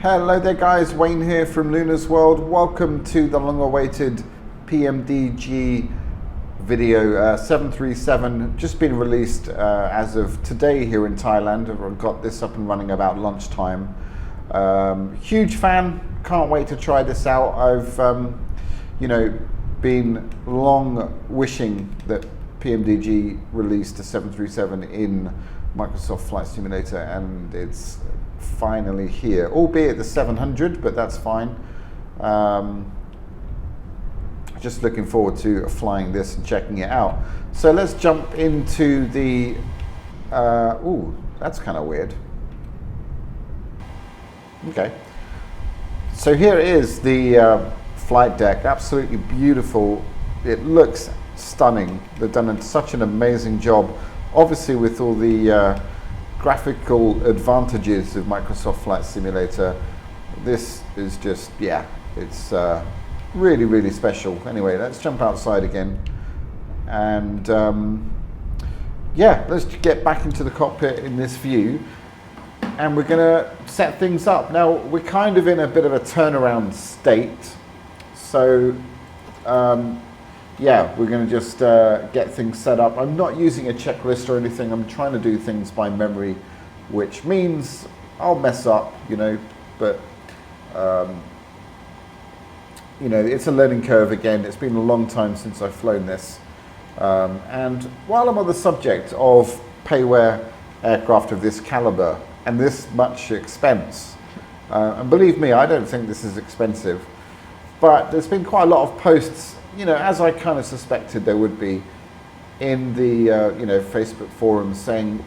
Hello there guys, Wayne here from Luna's World. Welcome to the long-awaited PMDG video. 737 just been released as of today here in Thailand. I've got this up and running about lunchtime. Huge fan, can't wait to try this out. I've been long wishing that PMDG released a 737 in Microsoft Flight Simulator, and it's finally here, albeit the 700, but that's fine. Just looking forward to flying this and checking it out. So let's jump into the ooh, that's kind of weird. Okay, so here is the flight deck, absolutely beautiful. It looks stunning. They've done such an amazing job, obviously with all the graphical advantages of Microsoft Flight Simulator. This is just, yeah, it's really, really special. Anyway, let's jump outside again. And yeah, let's get back into the cockpit in this view. And we're gonna set things up. Now, we're kind of in a bit of a turnaround state. So, yeah, we're going to just get things set up. I'm not using a checklist or anything. I'm trying to do things by memory, which means I'll mess up, but it's a learning curve again. It's been a long time since I've flown this. And while I'm on the subject of payware aircraft of this caliber and this much expense, and believe me, I don't think this is expensive, but there's been quite a lot of posts, as I kind of suspected there would be, in the Facebook forums saying,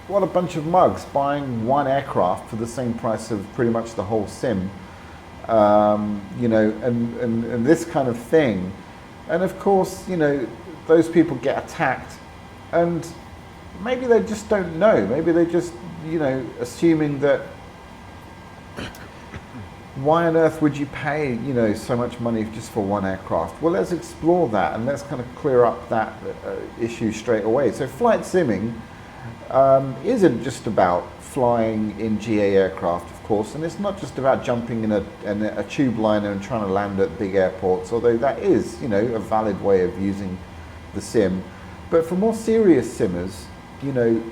what a bunch of mugs buying one aircraft for the same price of pretty much the whole sim, and this kind of thing. And of course, those people get attacked, and maybe they just don't know. Maybe they just, assuming that, why on earth would you pay, so much money just for one aircraft? Well, let's explore that and let's kind of clear up that issue straight away. So flight simming isn't just about flying in GA aircraft, of course, and it's not just about jumping in a tube liner and trying to land at big airports, although that is, a valid way of using the sim. But for more serious simmers, and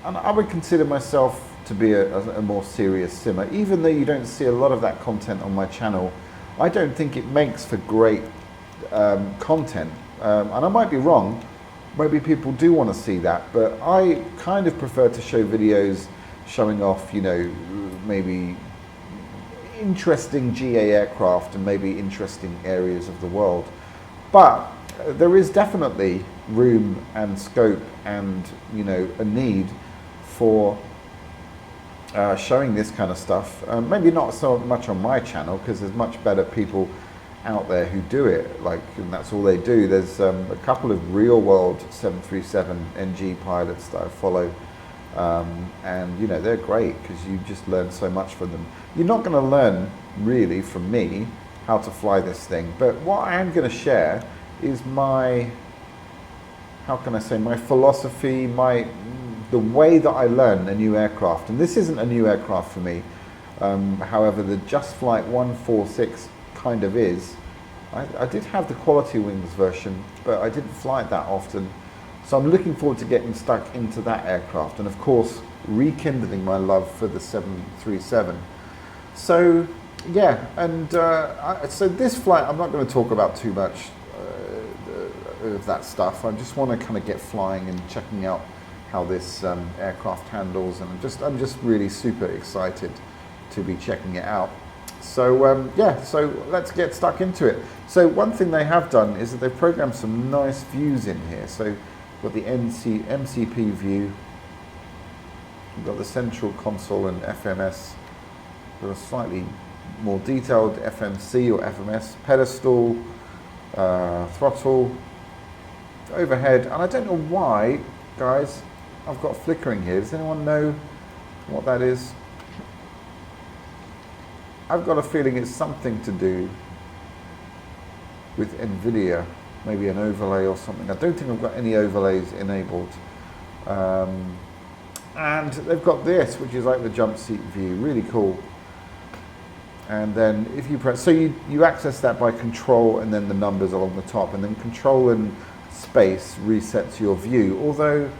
I would consider myself to be a more serious simmer, even though you don't see a lot of that content on my channel. I don't think it makes for great content, and I might be wrong. Maybe people do want to see that, but I kind of prefer to show videos showing off, maybe interesting GA aircraft and maybe interesting areas of the world. But there is definitely room and scope and a need for showing this kind of stuff. Maybe not so much on my channel, because there's much better people out there who do it, and that's all they do. There's a couple of real world 737 NG pilots that I follow, and they're great because you just learn so much from them. You're not going to learn really from me how to fly this thing, but what I am going to share is my, how can I say, my philosophy, the way that I learn a new aircraft. And this isn't a new aircraft for me. However, the Just Flight 146 kind of is. I did have the Quality Wings version, but I didn't fly it that often. So I'm looking forward to getting stuck into that aircraft, and of course, rekindling my love for the 737. So yeah, and so this flight, I'm not going to talk about too much of that stuff. I just want to kind of get flying and checking out how this aircraft handles, and I'm just really super excited to be checking it out. So yeah, so let's get stuck into it. So one thing they have done is that they've programmed some nice views in here. So we've got the MCP view, we've got the central console and FMS, with a slightly more detailed FMC or FMS pedestal, throttle, overhead, and I don't know why, guys, I've got flickering here. Does anyone know what that is? I've got a feeling it's something to do with NVIDIA, maybe an overlay or something. I don't think I've got any overlays enabled. And they've got this, which is like the jump seat view, really cool. And then if you press, so you access that by control and then the numbers along the top, and then control and space resets your view. Although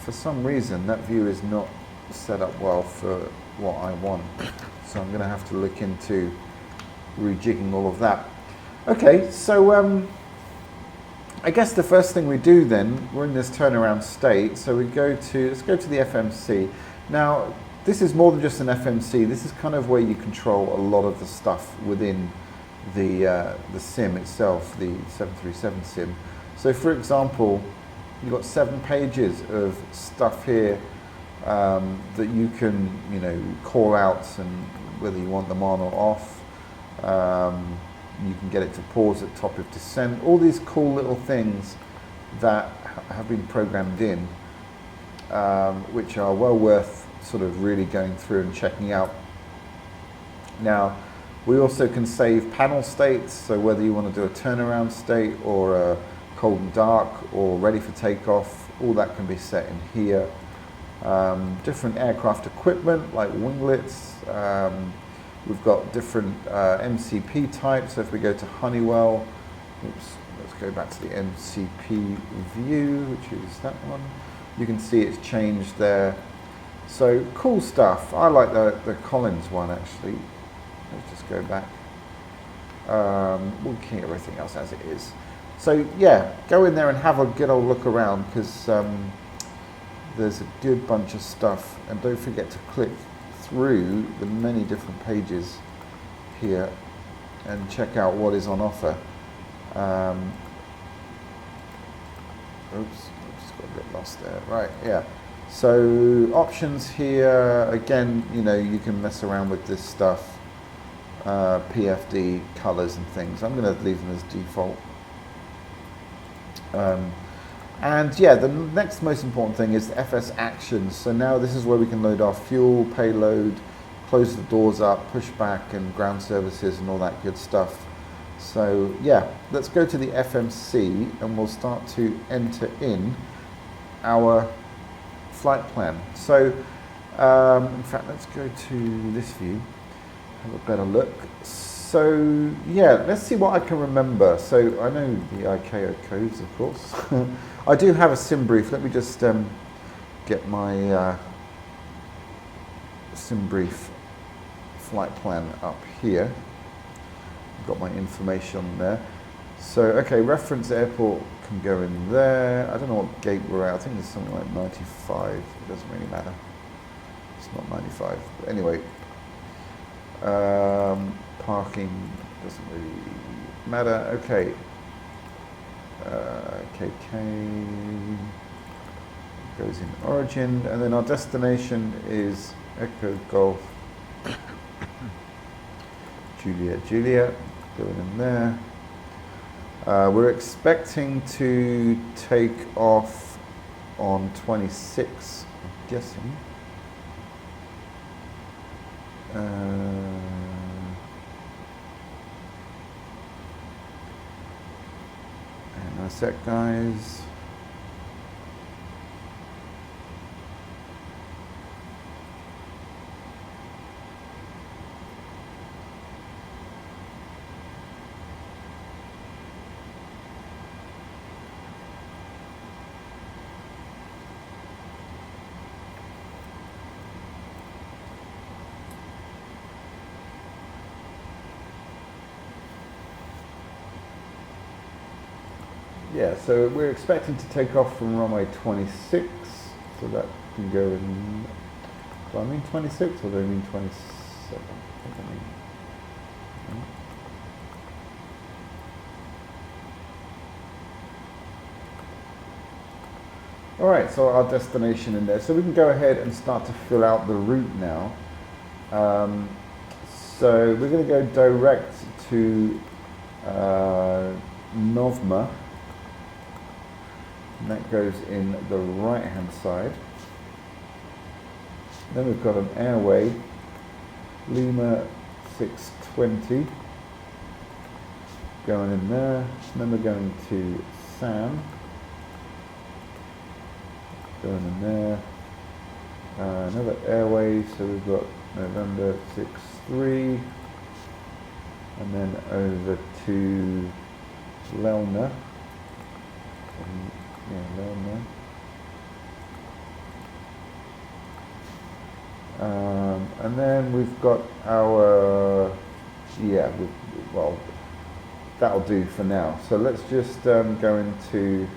for some reason that view is not set up well for what I want. So I'm gonna have to look into rejigging all of that. Okay, so I guess the first thing we do then, we're in this turnaround state, so we go to, let's go to the FMC. Now, this is more than just an FMC, this is kind of where you control a lot of the stuff within the sim itself, the 737 sim. So for example, you've got 7 pages of stuff here that you can, you know, call out and whether you want them on or off. You can get it to pause at top of descent. All these cool little things that have been programmed in, which are well worth sort of really going through and checking out. Now, we also can save panel states, so whether you want to do a turnaround state or a cold and dark or ready for takeoff, all that can be set in here. Different aircraft equipment like winglets. We've got different MCP types. So if we go to Honeywell, oops, let's go back to the MCP view, which is that one. You can see it's changed there. So cool stuff. I like the Collins one actually. Let's just go back. We'll keep everything else as it is. So yeah, go in there and have a good old look around, because there's a good bunch of stuff. And don't forget to click through the many different pages here and check out what is on offer. Oops, I just got a bit lost there. Right, yeah. So options here, again, you know, you can mess around with this stuff. PFD, colors and things. I'm going to leave them as default. And yeah, the next most important thing is the FS actions. So now this is where we can load our fuel, payload, close the doors up, push back and ground services and all that good stuff. So yeah, let's go to the FMC and we'll start to enter in our flight plan. So in fact, let's go to this view, have a better look. So yeah, let's see what I can remember. So I know the ICAO codes, of course. I do have a sim brief. Let me just get my sim brief flight plan up here. I've got my information there. So okay, reference airport can go in there. I don't know what gate we're at. I think it's something like 95. It doesn't really matter. It's not 95. But anyway. Parking doesn't really matter. Okay. KK goes in origin, and then our destination is Echo Golf Juliet Juliet, going in there. We're expecting to take off on 26, I'm guessing. And a sec, guys. Yeah, so we're expecting to take off from runway 26, so that can go in, do I mean 26 or do I mean 27? I think I mean. All right, so our destination in there. So we can go ahead and start to fill out the route now. So we're going to go direct to Novma. And that goes in the right hand side. Then we've got an airway, Lima 620, going in there. Then we're going to Sam, going in there. Another airway, so we've got November 6-3, and then over to Lelna. Lelna. And then we've got our, well, that'll do for now. So let's just go into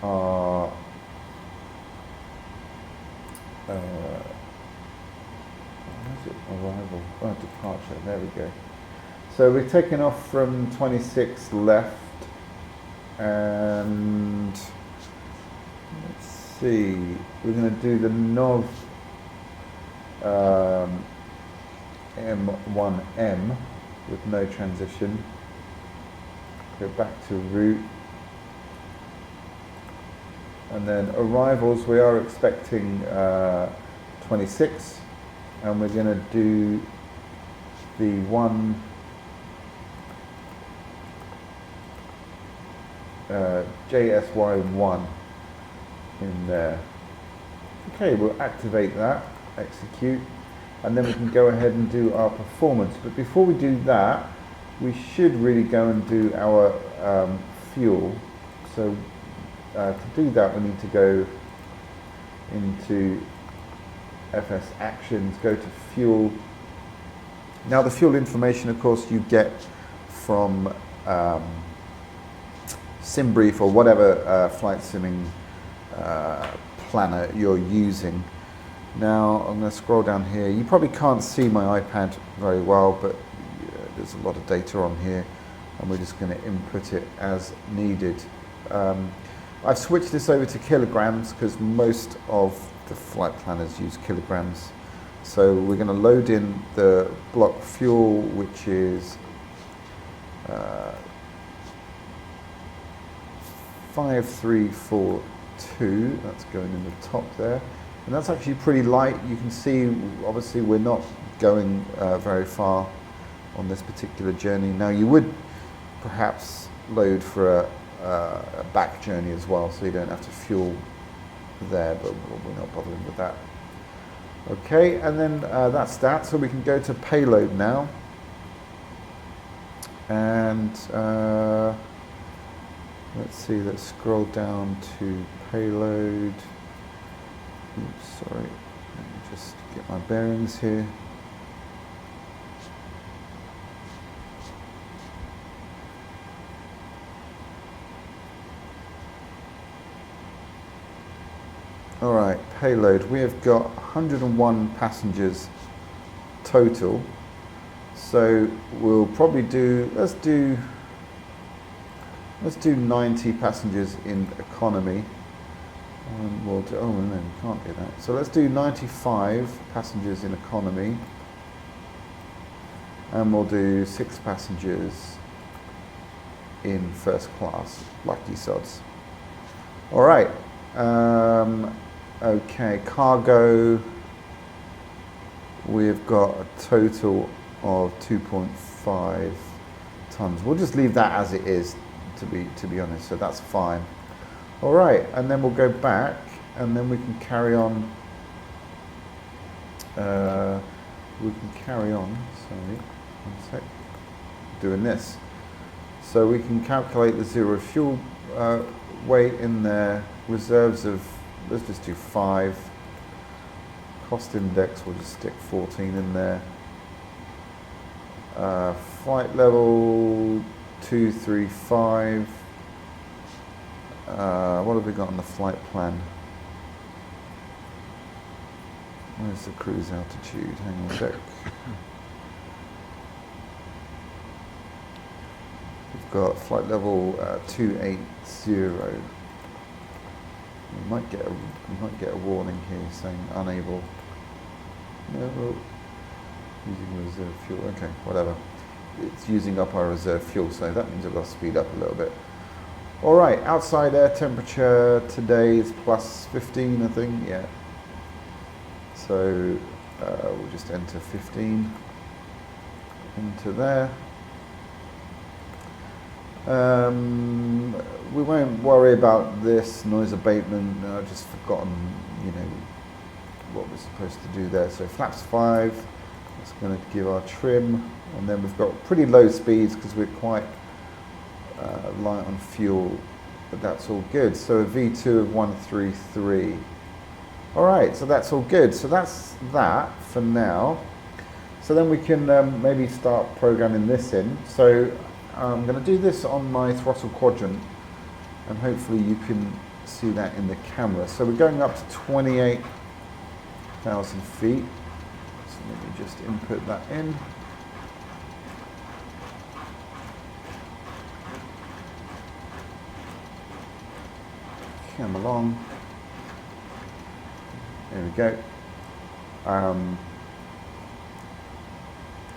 our arrival, departure, there we go. So we've taken off from 26 left, and let's see, we're going to do the NOV M1M with no transition. Go back to route, and then arrivals, we are expecting 26, and we're going to do the one JSY1 in there. Okay, we'll activate that, execute, and then we can go ahead and do our performance. But before we do that, we should really go and do our fuel. So to do that, we need to go into FS Actions, go to Fuel. Now the fuel information, of course, you get from SimBrief or whatever flight simming planner you're using. Now I'm going to scroll down here. You probably can't see my iPad very well, but there's a lot of data on here, and we're just going to input it as needed. I've switched this over to kilograms because most of the flight planners use kilograms. So we're going to load in the block fuel, which is 5342. That's going in the top there, and that's actually pretty light. You can see, obviously, we're not going very far on this particular journey. Now, you would perhaps load for a back journey as well, so you don't have to fuel there, but we're not bothering with that. Okay, and then that's that. So we can go to payload now, and let's see. Let's scroll down to payload. Oops, sorry. Let me just get my bearings here. All right, payload. We have got 101 passengers total. So we'll probably do, let's do 90 passengers in economy. And we'll do, oh no, we can't do that. So let's do 95 passengers in economy. And we'll do 6 passengers in first class. Lucky sods. All right. Okay, cargo, we've got a total of 2.5 tons. We'll just leave that as it is, to be honest, so that's fine. All right, and then we'll go back, and then we can carry on. Sorry, one sec, doing this. So we can calculate the zero fuel weight in there, reserves of, let's just do 5. Cost index, we'll just stick 14 in there. Flight level 235. What have we got on the flight plan? Where's the cruise altitude? Hang on a sec. We've got flight level 280. We might get a warning here saying unable. No, using reserve fuel. Okay, whatever. It's using up our reserve fuel, so that means I've got to speed up a little bit. All right, outside air temperature today is plus 15, I think. Yeah. So we'll just enter 15 into there. We won't worry about this noise abatement. I've just forgotten, what we're supposed to do there. So flaps 5, it's going to give our trim, and then we've got pretty low speeds because we're quite light on fuel, but that's all good. So a V2 of 133. All right, so that's all good. So that's that for now. So then we can maybe start programming this in. So I'm going to do this on my throttle quadrant, and hopefully you can see that in the camera. So we're going up to 28,000 feet. So let me just input that in. Come along. There we go.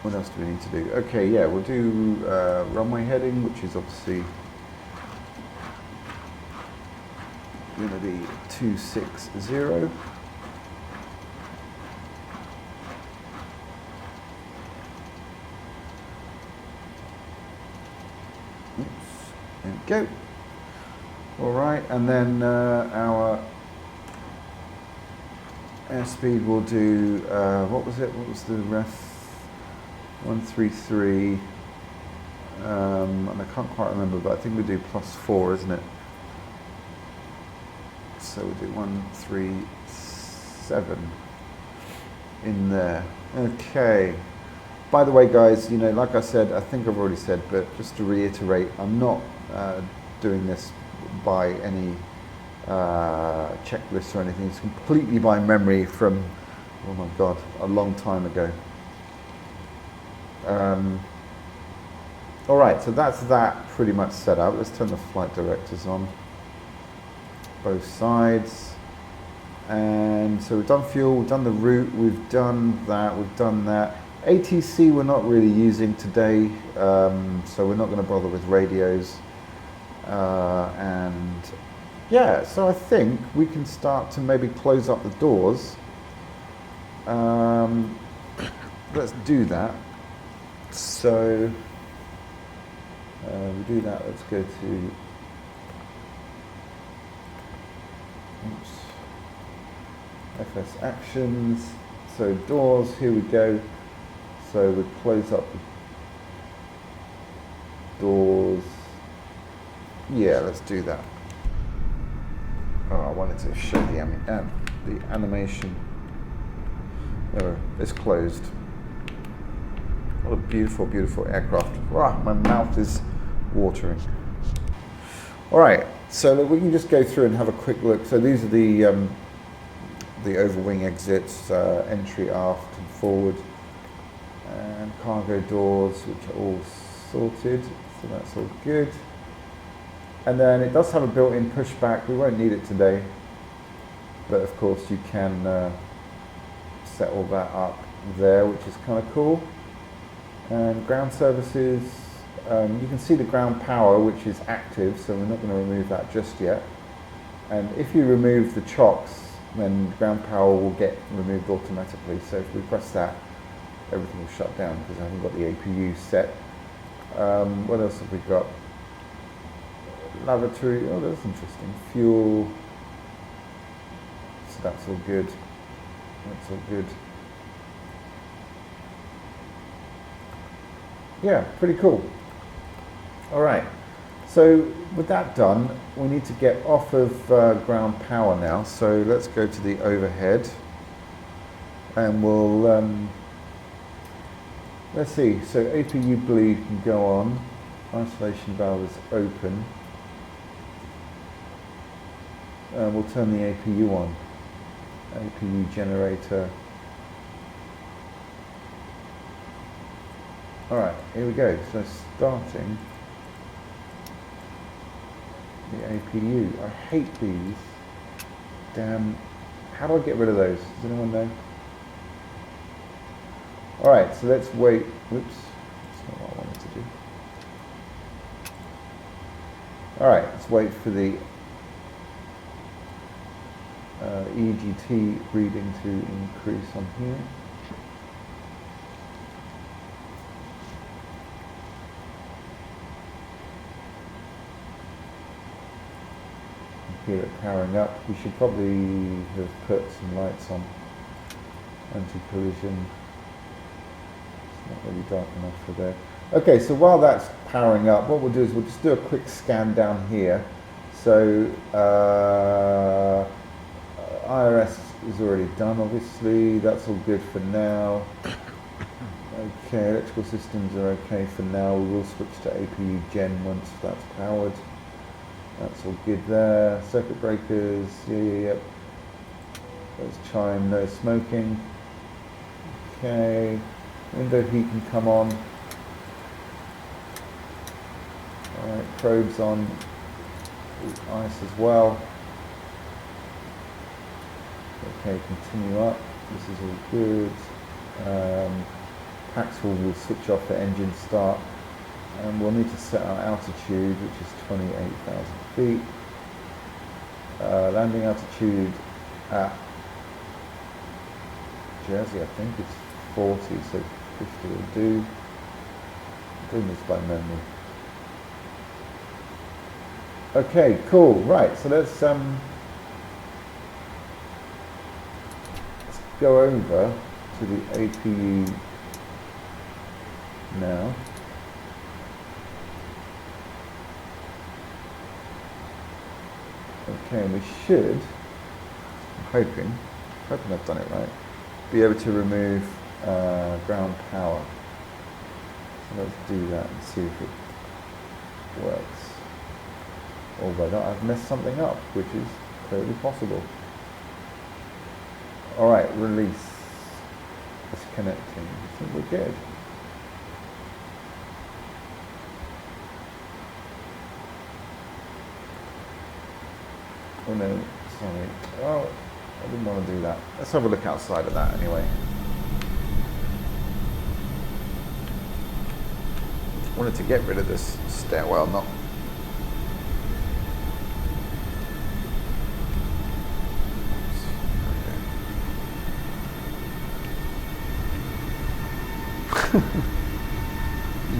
What else do we need to do? Okay, yeah, we'll do runway heading, which is obviously going to be 260. Oops, there we go. All right, and then our airspeed will do, what was it? What was the ref? 133. And I can't quite remember, but I think we do +4, isn't it? So we'll do 137 in there. Okay. By the way, guys, you know, like I said, I think I've already said, but just to reiterate, I'm not doing this by any checklist or anything. It's completely by memory from, oh my God, a long time ago. All right, so that's that pretty much set up. Let's turn the flight directors on, both sides. And so we've done fuel, we've done the route, we've done that. ATC we're not really using today, so we're not going to bother with radios. And yeah, so I think we can start to maybe close up the doors. Let's do that. So we do that. Let's go to FS actions. So doors, here we go. So we close up the doors. Yeah, let's do that. Oh, I wanted to show the animation. Oh, it's closed. What a beautiful, beautiful aircraft. Wow, my mouth is watering. All right, so we can just go through and have a quick look. So these are the overwing exits, entry, aft, and forward, and cargo doors, which are all sorted. So that's all good. And then it does have a built-in pushback. We won't need it today, but of course you can set all that up there, which is kind of cool. And ground services, you can see the ground power, which is active, so we're not going to remove that just yet. And if you remove the chocks, then ground power will get removed automatically. So if we press that, everything will shut down because I haven't got the APU set. What else have we got? Lavatory, oh, that's interesting. Fuel, so that's all good. That's all good. Yeah, pretty cool. All right, so with that done, we need to get off of ground power now. So let's go to the overhead, and we'll, let's see, so APU bleed can go on, isolation valve is open. We'll turn the APU on, APU generator. All right, here we go. So starting the APU. I hate these. Damn. How do I get rid of those? Does anyone know? All right, so let's wait. Whoops, that's not what I wanted to do. All right, let's wait for the EGT reading to increase on here. Hear it powering up. We should probably have put some lights on. Anti-collision. It's not really dark enough for there. Okay, so while that's powering up, what we'll do is we'll just do a quick scan down here. So IRS is already done, obviously. That's all good for now. Okay, electrical systems are okay for now. We will switch to APU Gen once that's powered. That's all good there. Circuit breakers, yep. There's chime, no smoking. Okay, window heat can come on. Alright, probes on, ice as well. Okay, continue up, this is all good. Paxful will switch off the engine start, and we'll need to set our altitude, which is 28,000 feet. Landing altitude at Jersey, I think, is 40, so 50 will do. I'm doing this by memory. Okay, cool, right, so let's go over to the APU now. Okay, and we should, I'm hoping I've done it right, be able to remove ground power. So let's do that and see if it works. Although I've messed something up, which is totally possible. Alright, release. Disconnecting. I think we're good. Oh no, sorry. Oh, I didn't want to do that. Let's have a look outside of that anyway. I wanted to get rid of this stairwell, not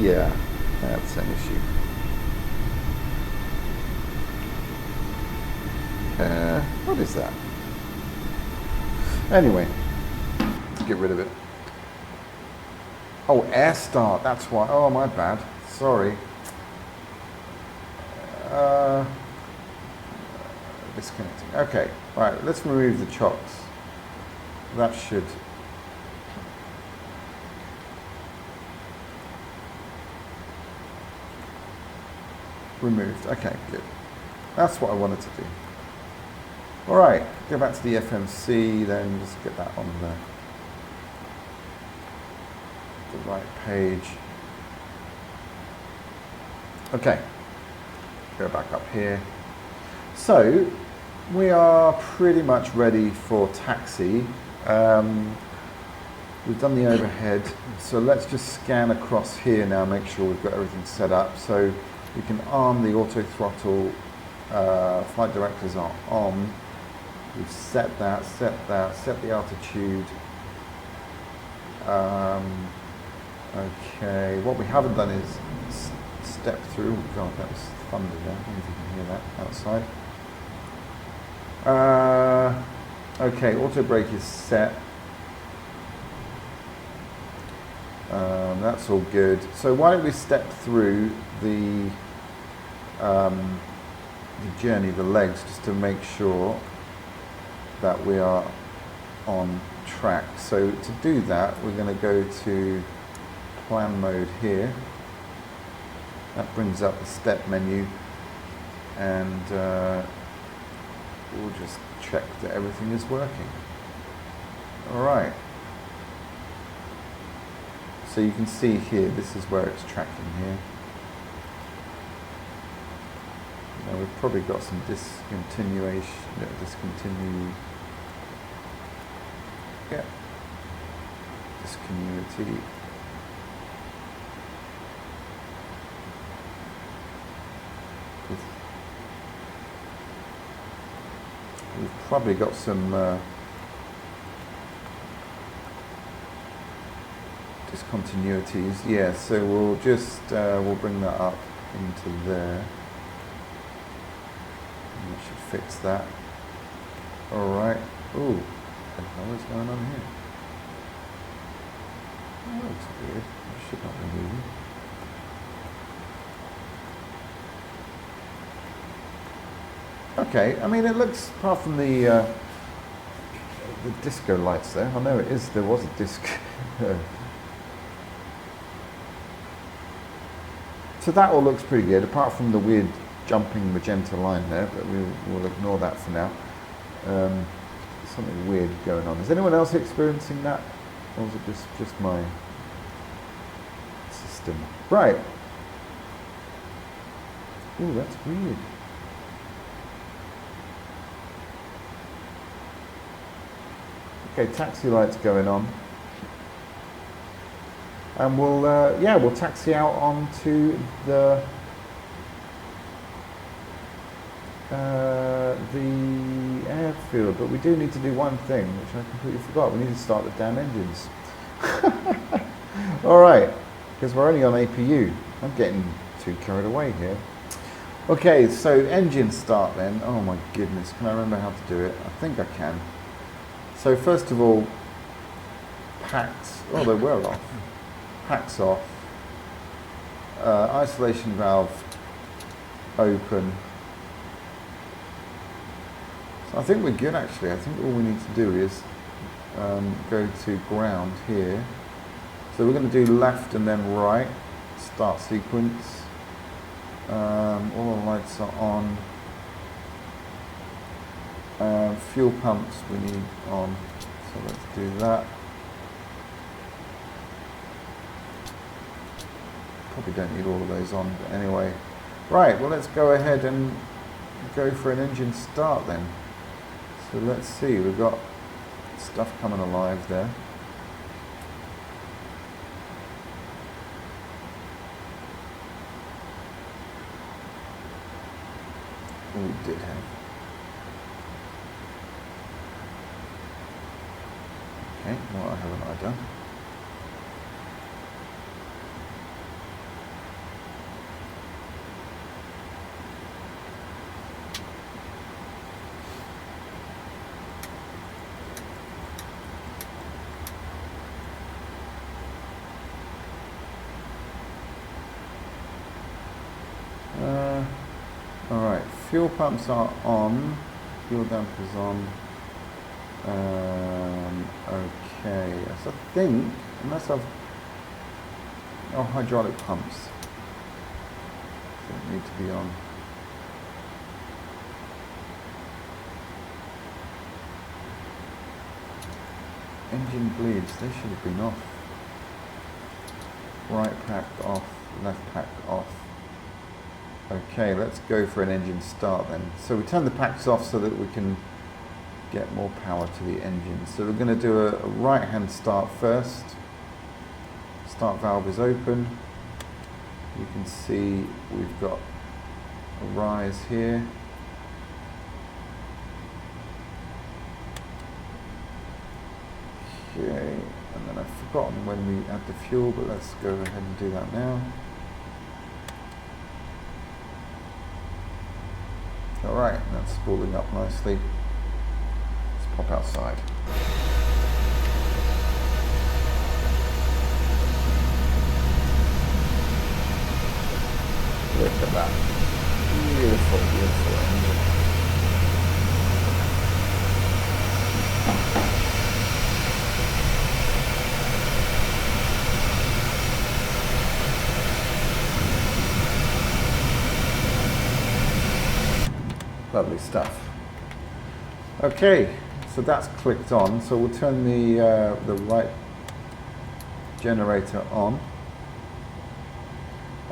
yeah, that's an issue. What is that? Anyway, let's get rid of it. Oh, air start, that's why. Oh, my bad. Sorry. Disconnecting. Okay, right, let's remove the chocks. That should. Removed. Okay, good. That's what I wanted to do. All right, go back to the FMC, then just get that on the right page. Okay, go back up here. So we are pretty much ready for taxi. We've done the overhead, so let's just scan across here now, make sure we've got everything set up. So we can arm the auto throttle, flight directors are on. We've set that, set the altitude. Okay, what we haven't done is step through. Oh God, that was thunder there. I don't know if you can hear that outside. Okay, auto brake is set. That's all good. So why don't we step through the journey, the legs, just to make sure that we are on track. So to do that, we're going to go to plan mode here. That brings up the step menu, and we'll just check that everything is working. All right. So you can see here, this is where it's tracking here. Now we've probably got some discontinuity. We've probably got some discontinuities. Yeah, so we'll just we'll bring that up into there. And that should fix that. All right. Ooh, what the hell is going on here? that looks weird. It should not be moving. Okay, I mean it looks, apart from the disco lights there, I know it is, there was a disc. So that all looks pretty good, apart from the weird jumping magenta line there, but we'll ignore that for now. Something weird going on. Is anyone else experiencing that? Or is it just my system? Right. Ooh, that's weird. Okay, taxi lights going on. And we'll taxi out onto the airfield, but we do need to do one thing, which I completely forgot. We need to start the damn engines. All right, because we're only on APU. I'm getting too carried away here. Okay, so engine start then. Oh my goodness, can I remember how to do it? I think I can. So first of all, packs. Oh, they were off. Packs off. Isolation valve open. So I think we're good actually. I think all we need to do is go to ground here. So we're going to do left and then right. Start sequence. All the lights are on. Fuel pumps we need on. So let's do that. Probably don't need all of those on, but anyway. Right, well let's go ahead and go for an engine start then. So let's see, we've got stuff coming alive there. Oh, we did have. Okay, what haven't I done? Alright, fuel pumps are on, fuel dampers on. Okay, so I think, unless I've, oh, hydraulic pumps don't need to be on. Engine bleeds, they should have been off. Right pack off, left pack off. Okay, let's go for an engine start then. So we turn the packs off so that we can get more power to the engine. So we're going to do a right-hand start first. Start valve is open. You can see we've got a rise here. Okay, and then I've forgotten when we add the fuel, but let's go ahead and do that now. Alright, that's spooling up nicely. Let's pop outside. Look at that. Beautiful, beautiful engine. Lovely stuff. Okay, so that's clicked on. So we'll turn the right generator on,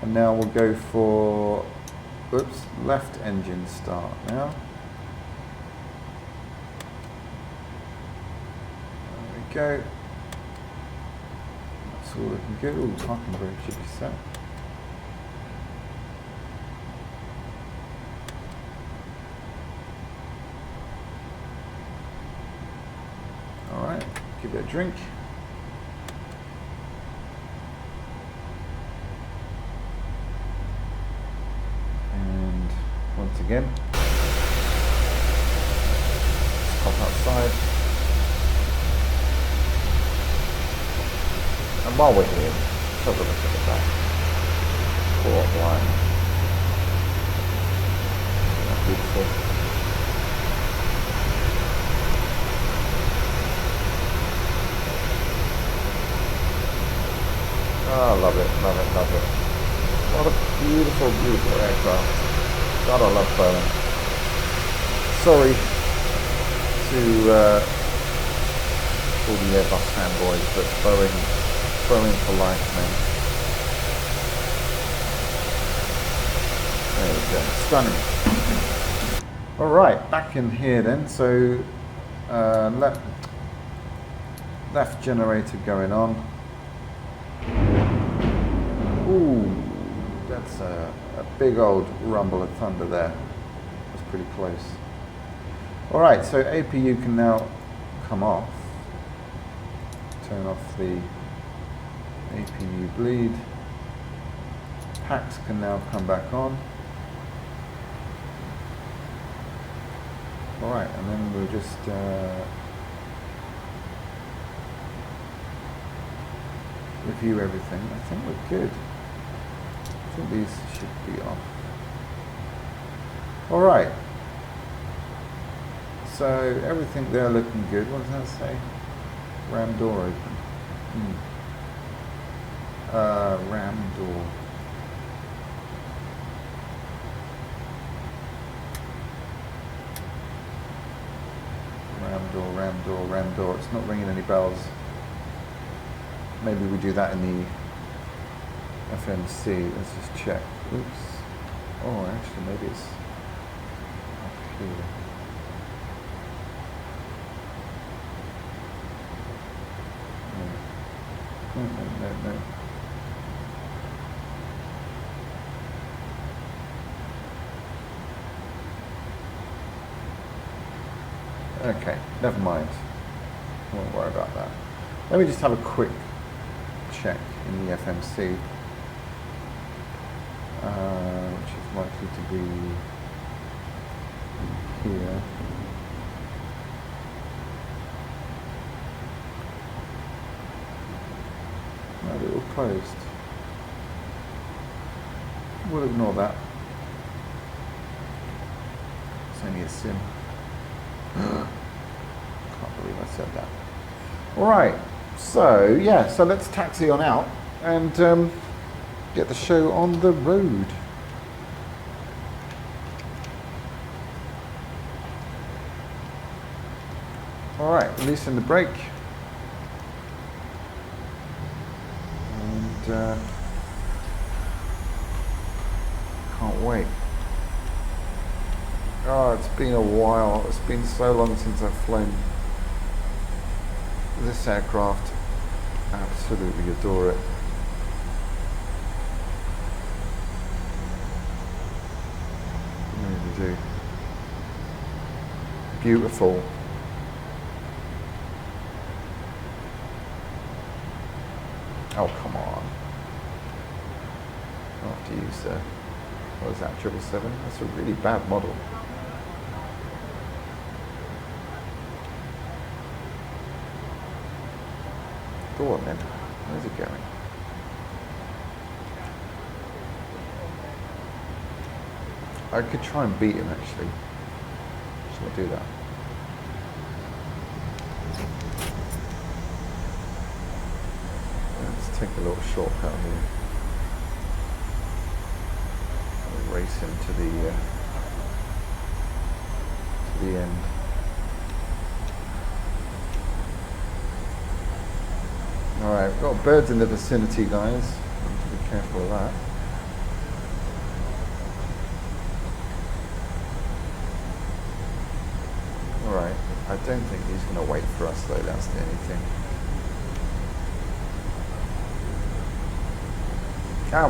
and now we'll go for left engine start now. There we go. That's all looking good. Ooh, parking brake should be set. Alright, give it a drink. And once again, let's pop outside. I while we're here, let's have a look at the back. Port line. Beautiful. Oh, love it, love it, love it. What a beautiful, beautiful aircraft. God, I love Boeing. Sorry to all the Airbus fanboys, but Boeing for life, man. There we go, stunning. All right, back in here then. So left generator going on. Ooh, that's a big old rumble of thunder there. That's pretty close. All right, so APU can now come off. Turn off the APU bleed. Packs can now come back on. All right, and then we'll just review everything. I think we're good. I think these should be off. All right. So everything there looking good. What does that say? Ram door open. Ram door. Ram door. It's not ringing any bells. Maybe we do that in the FMC. Let's just check. Oops. Oh, actually, maybe it's up here. No. Okay, never mind. I won't worry about that. Let me just have a quick check in the FMC, which is likely to be here. No, they're all closed. We'll ignore that. It's only a sim. Can't believe I said that. All right, so yeah, so let's taxi on out and get the show on the road. All right, releasing the brake. And can't wait. Oh, it's been a while. It's been so long since I've flown this aircraft. Absolutely adore it. I really do. Beautiful. Oh, come on. After you, sir. What is that, 777? That's a really bad model. Go on then. Where's it going? I could try and beat him actually. Shall I do that? Let's take a little shortcut here. I'll race him to the end. Alright, we've got birds in the vicinity, guys. Need to be careful of that. Alright, I don't think he's going to wait for us though, that's the only thing.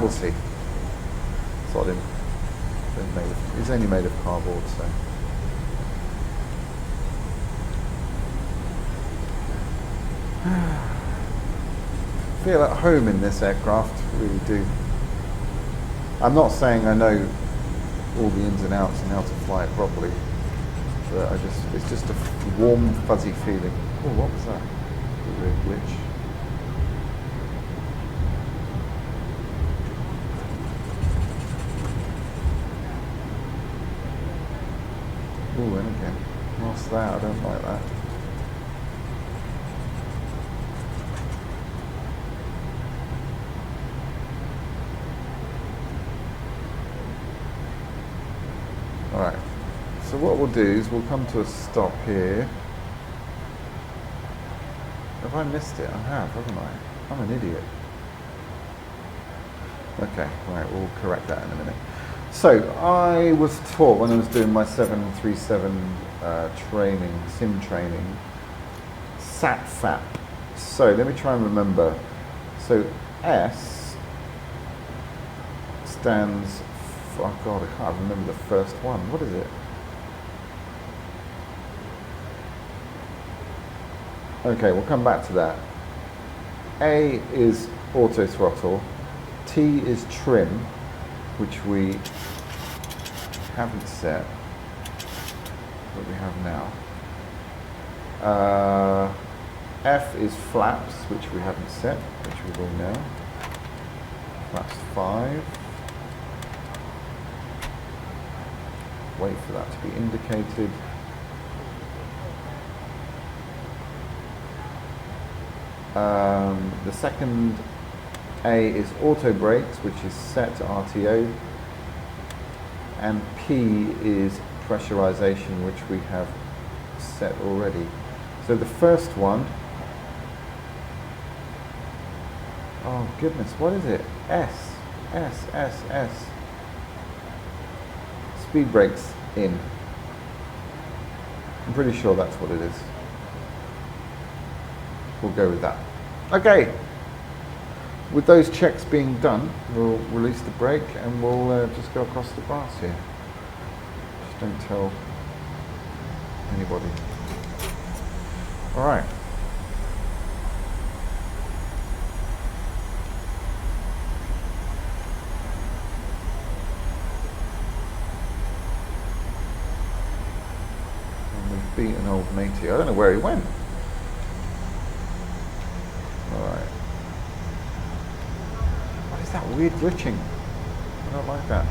We'll see. Sod him. He's only made of cardboard, so. Feel at home in this aircraft, really do. I'm not saying I know all the ins and outs and how to fly it properly, but it's just a warm, fuzzy feeling. Oh, what was that? A weird glitch. and again. What's that? I don't like that. Alright, so what we'll do is we'll come to a stop here. Have I missed it? I have, haven't I? I'm an idiot. Okay, right, we'll correct that in a minute. So, I was taught when I was doing my 737 training, sim training, SAT-FAP. So, let me try and remember. So, S stands for, oh God, I can't remember the first one. What is it? Okay, we'll come back to that. A is auto throttle. T is trim, which we haven't set, but we have now. F is flaps, which we haven't set, which we will now. Flaps 5. Wait for that to be indicated. The second A is auto brakes, which is set to RTO, and P is pressurization, which we have set already. So the first one, oh goodness, what is it? S. Speed brakes in. I'm pretty sure that's what it is. We'll go with that. Okay. With those checks being done, we'll release the brake and we'll just go across the grass here. Just don't tell anybody. All right. And we've beaten old matey. I don't know where he went. All right. That weird glitching. I don't like that.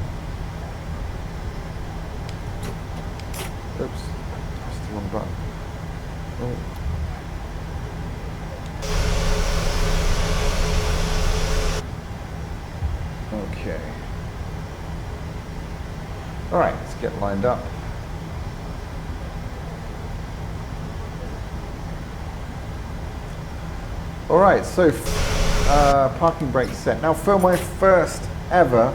Oops, pressed the wrong button. Oh. Okay. Alright, let's get lined up. Alright, so parking brake set. Now for my first ever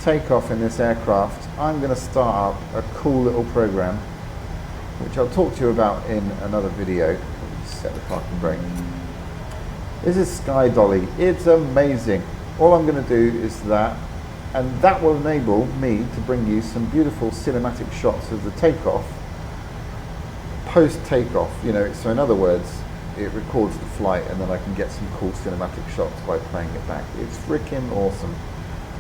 takeoff in this aircraft, I'm going to start up a cool little program, which I'll talk to you about in another video. Set the parking brake. This is Sky Dolly. It's amazing. All I'm going to do is that, and that will enable me to bring you some beautiful cinematic shots of the takeoff, post takeoff, you know, so in other words, it records the flight and then I can get some cool cinematic shots by playing it back. It's freaking awesome.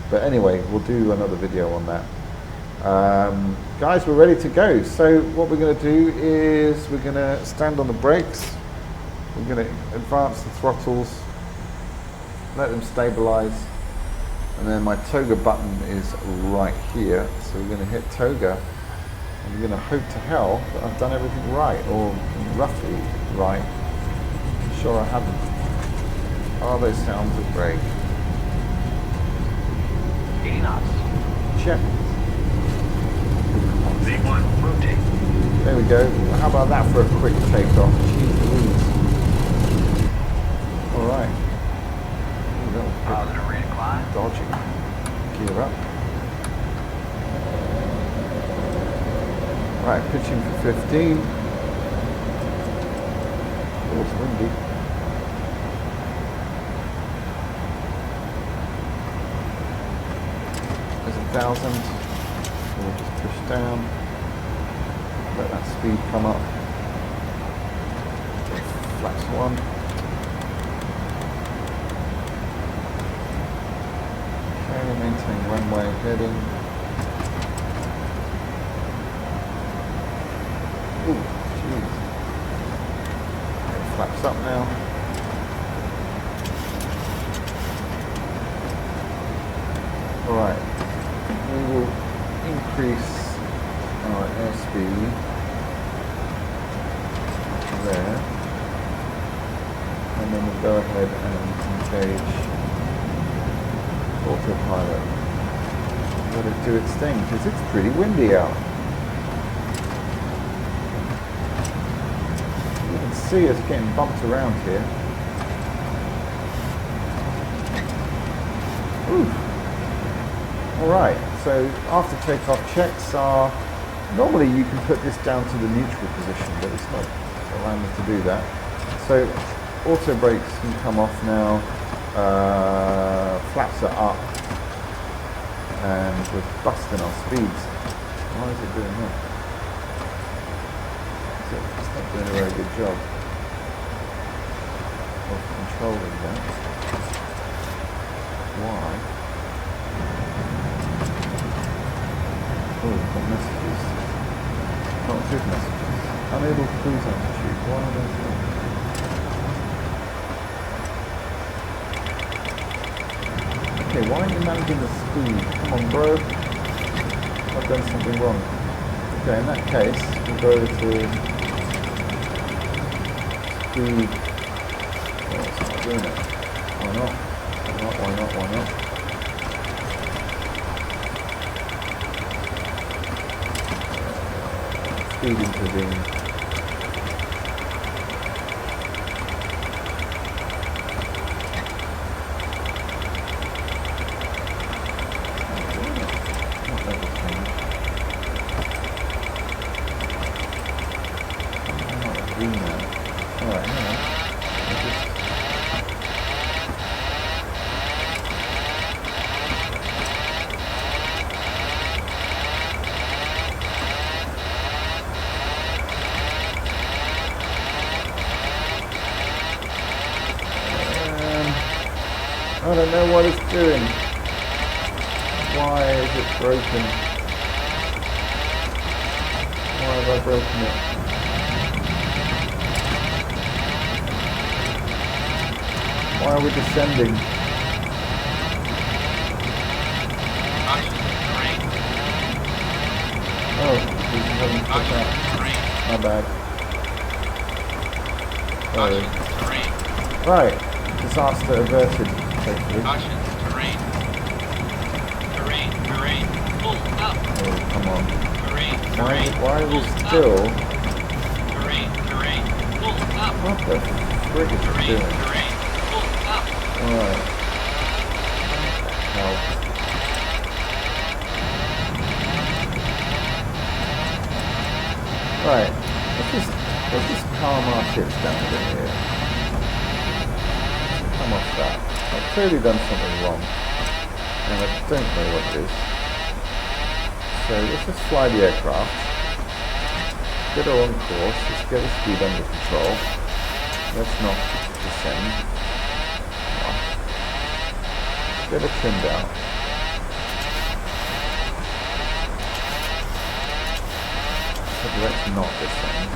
But anyway, we'll do another video on that. Guys, we're ready to go. So what we're going to do is we're going to stand on the brakes. We're going to advance the throttles, let them stabilize, and then my toga button is right here. So we're going to hit toga and we're going to hope to hell that I've done everything right, or roughly right. Sure I haven't. Are those sounds of brake? 80 knots. Check. V1, rotate. There we go. How about that for a quick takeoff? Jeez Louise. Alright. Positive rate of climb. Dodging. Gear up. Right, pitching for 15. Oh, it's windy. There's 1,000. So we'll just push down. Let that speed come up. Flaps 1. Okay, maintain runway heading. Ooh, jeez. Okay, flaps up now. Alright, we will increase our airspeed then we'll go ahead and engage autopilot. Let it do its thing, because it's pretty windy out. You can see us getting bumped around here. Ooh. Alright, so after takeoff checks are, normally you can put this down to the neutral position, but it's not allowing me to do that. So auto brakes can come off now, flaps are up, and we're busting our speeds. Why is it doing that? It's not doing a very good job of controlling that. Why? Oh, we've got messages. Not good messages. Unable cruise altitude. Why are those there? Okay, why aren't you managing the speed? Come on, bro. I've done something wrong. Okay, in that case, we'll go to speed. Oh, it's not doing it. Why not? Why not? Why not? Why not? Speed intervene. I don't know what it's doing. Why is it broken? Why have I broken it? Why are we descending? Oh, we haven't put that. My bad. Sorry. Right, disaster averted. Caution, terrain. Terrain. Pull up. Oh, come on. Terrain. Why are we still? Terrain. Pull up. What the frick is it doing? Terrain. Pull up. Alright. Help. Right. Let's just calm our tits down a bit here. Come off that. I've clearly done something wrong, and I don't know what it is. So let's just fly the aircraft, get her on course, let's get the speed under control, let's not descend, get her trimmed out. So let's not descend.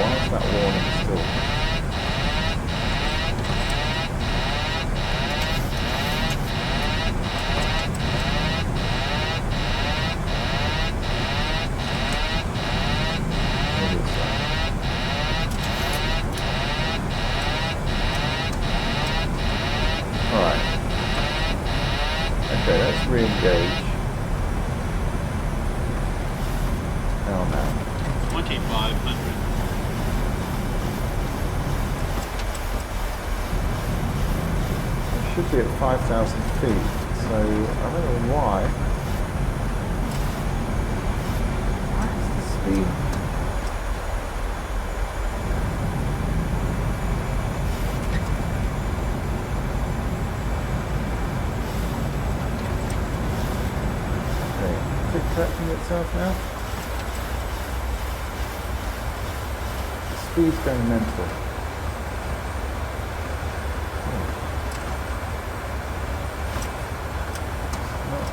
Why is that warning still? What is that? Alright. Okay, let's re-engage. Oh no. 2500. Should be at 5,000 feet, so I don't know why. Why is the speed? Okay, is it correcting itself now? The speed's going mental.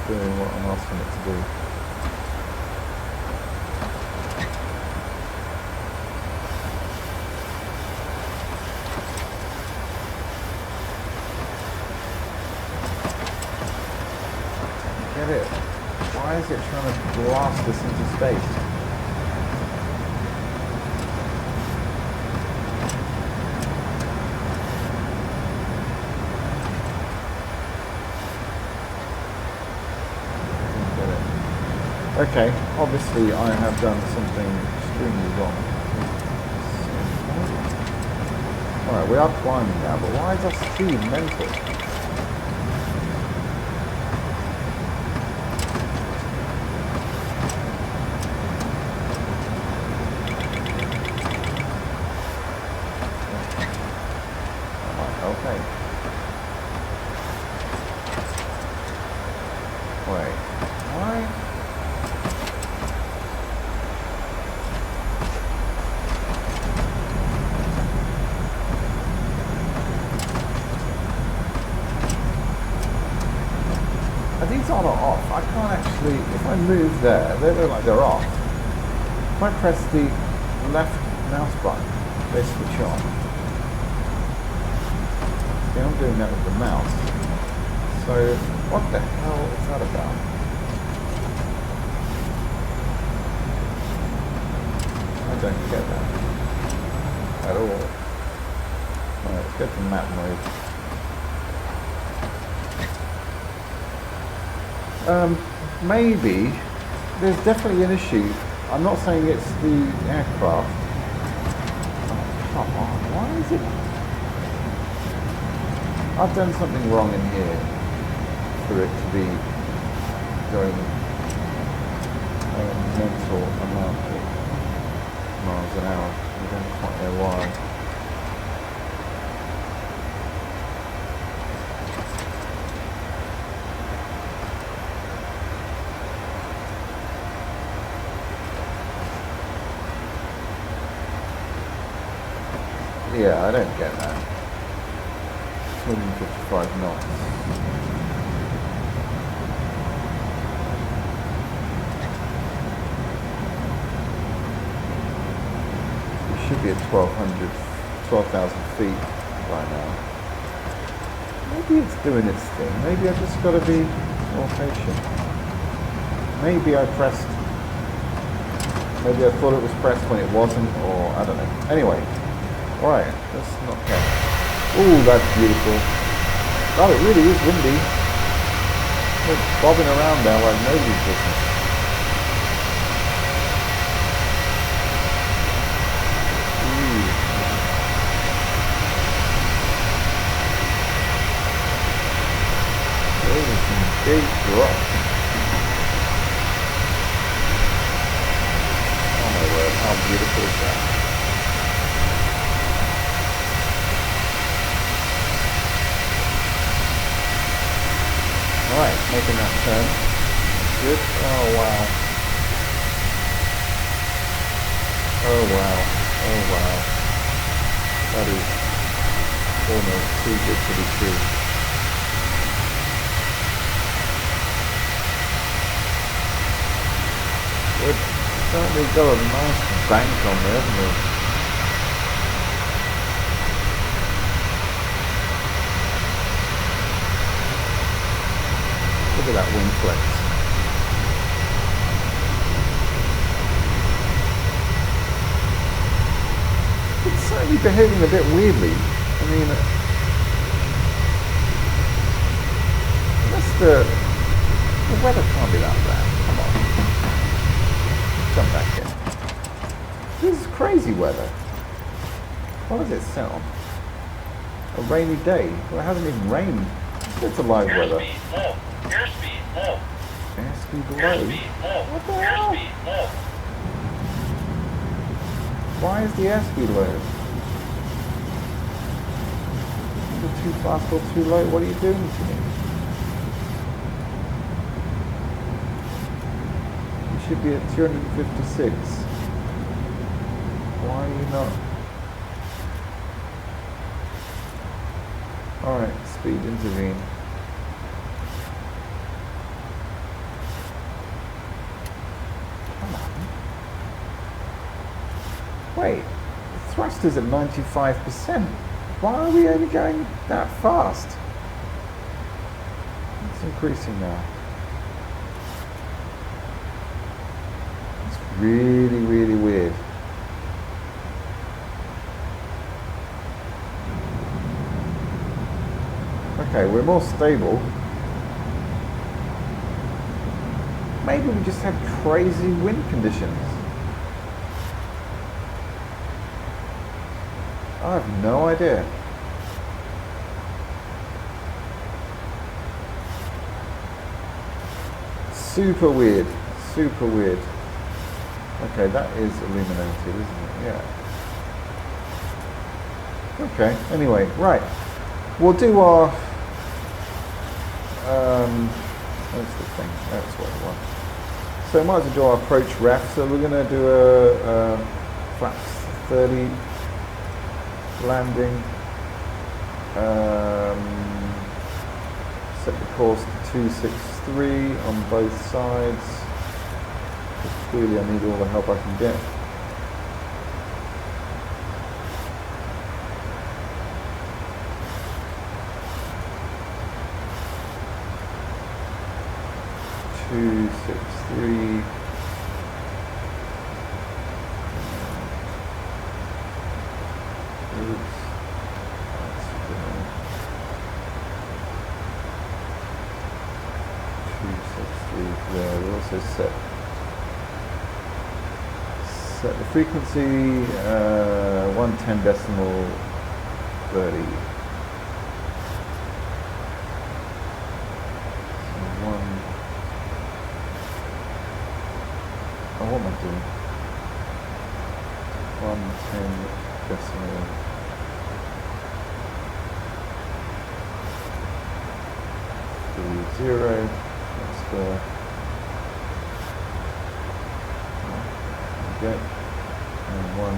Doing what I'm asking it to do. Get it? Why is it trying to blast us into space? Okay, obviously I have done something extremely wrong. Alright, we are climbing now, but why is our speed mental? Okay. Wait, why? These are not off. I can't actually, if I move there, they look like they're off. If I press the left mouse button, they switch on. See, I'm doing that with the mouse. So, what the hell is that about? I don't get that at all. Alright, let's go to map mode. Maybe there's definitely an issue. I'm not saying it's the aircraft. Oh, come on, why is it? I've done something wrong in here for it to be going a mental amount of miles an hour. I don't quite know why. Yeah, I don't get that. 255 knots. It should be at 12,000 feet by now. Maybe it's doing its thing. Maybe I just got to be more patient. Maybe I pressed. Maybe I thought it was pressed when it wasn't, or I don't know. Anyway. Alright, let's not catch. Ooh, that's beautiful. Oh, it really is windy. It's bobbing around there like nobody's business. Ooh. Those are some big drops. Oh my word, how beautiful is that? Alright, making that turn. Good. Oh wow. Oh wow. Oh wow. That is almost too good to be true. Good. Certainly got a nice bank on there, haven't we? Look at that wing flex. It's certainly behaving a bit weirdly. I mean, unless the weather can't be that bad. Come on. Jump back in. This is crazy weather. What does it sound? A rainy day. Well, it hasn't even rained. It's a live weather. Airspeed low. Airspeed low? Airspeed low. What the hell? Airspeed low. Why is the airspeed low? Either too fast or too low? What are you doing to me? You should be at 256. Why are you not? Alright, speed intervene. Wait, the thrust is at 95%. Why are we only going that fast? It's increasing now. really, really weird. Okay, we're more stable. Maybe we just had crazy wind conditions. I have no idea. Super weird, super weird. Okay, that is illuminated, isn't it? Yeah. Okay, anyway, right. We'll do our, what's the thing? That's what I want. So might as well do our approach ref. So we're going to do a flaps 30 landing. Set the course to 263 on both sides. Clearly I need all the help I can get. Two, six, three. Oops. Two, six, three. There. We also set the frequency 110 decimal 30. What am I doing? 110 decimal 30. That's the okay. And 110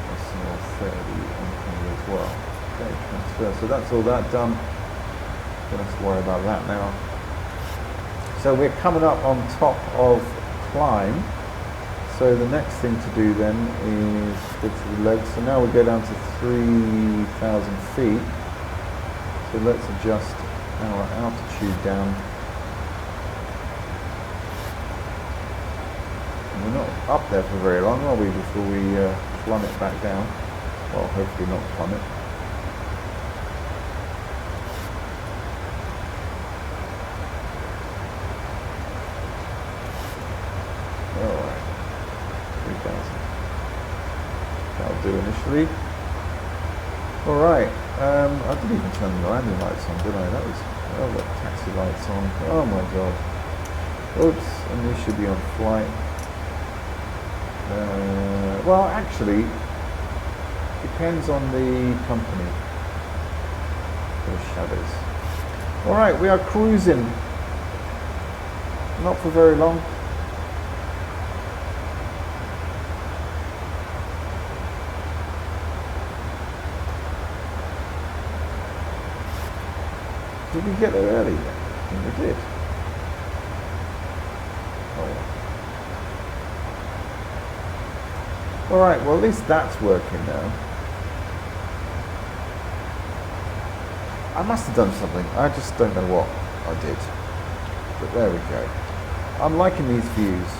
decimal 30 as well. Okay, transfer. So that's all that done. Don't have to worry about that now. So we're coming up on top of climb. So the next thing to do then is go to the legs. So now we go down to 3,000 feet. So let's adjust our altitude down. And we're not up there for very long, are we, before we plummet back down? Well, hopefully not plummet. Alright, 3,000. That'll do initially. Alright, I didn't even turn the landing lights on, did I? That was, oh, the taxi lights on. Oh my god. Oops, and we should be on flight. Well, actually, depends on the company. Those shadows. Alright, we are cruising. Not for very long. Did we get there early? I think we did. Oh. Alright, well at least that's working now. I must have done something. I just don't know what I did. But there we go. I'm liking these views.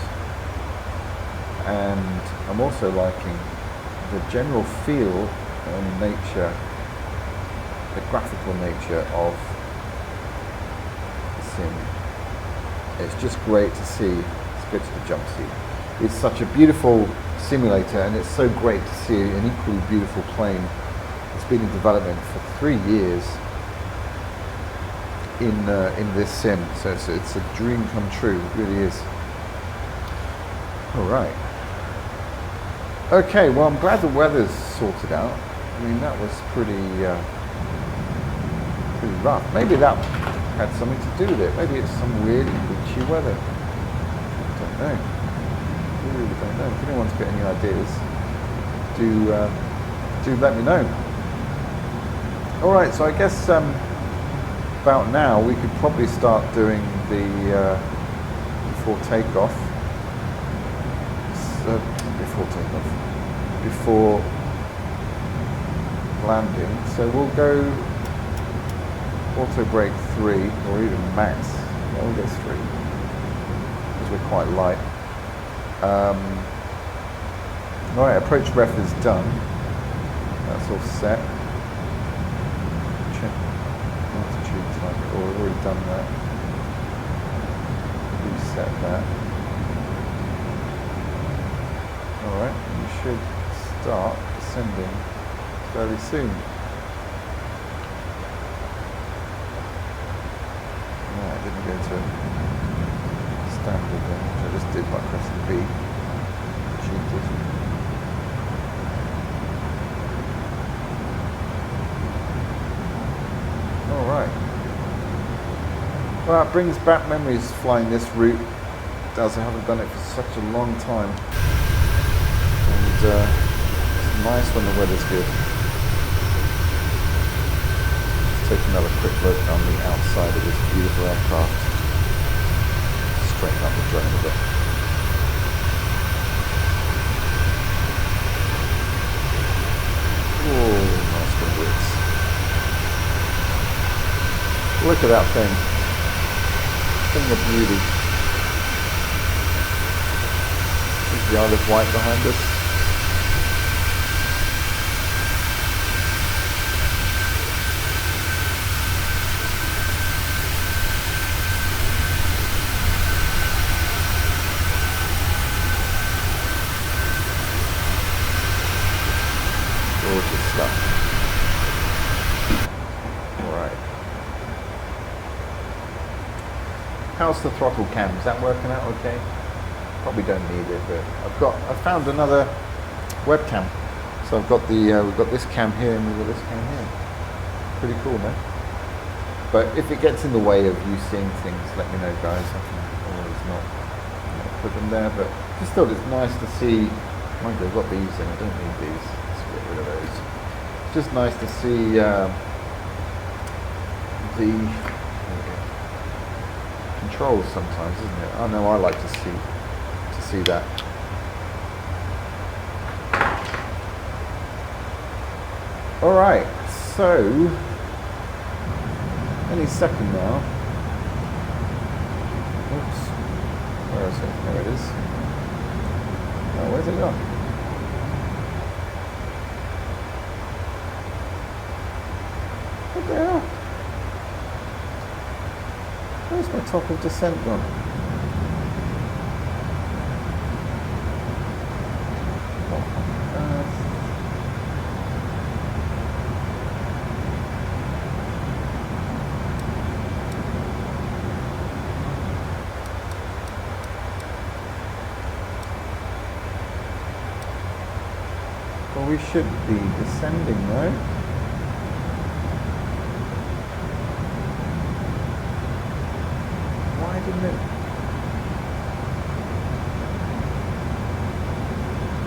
And I'm also liking the general feel and nature, the graphical nature of it's just great to see. Let's go to the jump seat. It's such a beautiful simulator, and it's so great to see an equally beautiful plane that's been in development for 3 years in this sim. So it's a dream come true. It really is. All right. Okay. Well, I'm glad the weather's sorted out. I mean, that was pretty rough. Maybe that had something to do with it. Maybe it's some weird witchy weather. I don't know. I really don't know. If anyone's got any ideas, do let me know. Alright, so I guess about now we could probably start doing the before takeoff. Before landing. So we'll go auto brake 3, or even max. Yeah, we'll go 3, because we're quite light. Alright, approach ref is done. That's all set. Check altitude type. Oh, we've already done that. Reset that. Alright, we should start ascending fairly soon. No, I didn't go to standard then, which I just did by pressing B. Cheated. Alright. Well, it brings back memories flying this route. It does, I haven't done it for such a long time. And it's nice when the weather's good. Let's take another quick look on the outside of this beautiful aircraft. Straighten up the drone a bit. Oh, nice wind widths. Look at that thing. Thing of beauty. There's the Isle of Wight behind us. Gorgeous stuff. Alright. How's the throttle cam? Is that working out okay? Probably don't need it, but I found another webcam. So I've got the we've got this cam here and we've got this cam here. Pretty cool, man. But if it gets in the way of you seeing things, let me know, guys. I can always not put them there, but just thought it's nice to see. Mind you, I've got these and I don't need these. Let's get rid of those. It's just nice to see the controls sometimes, isn't it? I know I like to see that. All right, so any second now. Oops, where is it? There it is. Oh, where's it gone? What the hell? Where's my top of descent gone? What on earth? Well, we should be descending though. Didn't it?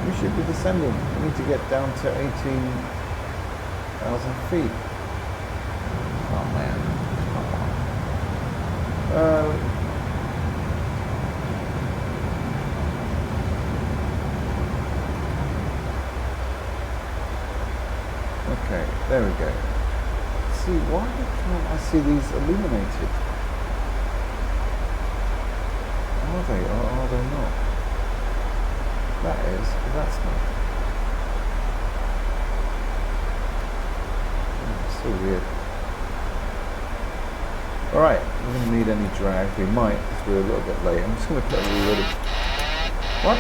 We should be descending. We need to get down to 18,000 feet. Oh man. Okay, there we go. See, why can't I see these illuminated? Are they or are they not? That is, but that's not. It's so weird. Alright, we're going to need any drag. We might, because we're a little bit late. I'm just going to put a little bit of... What?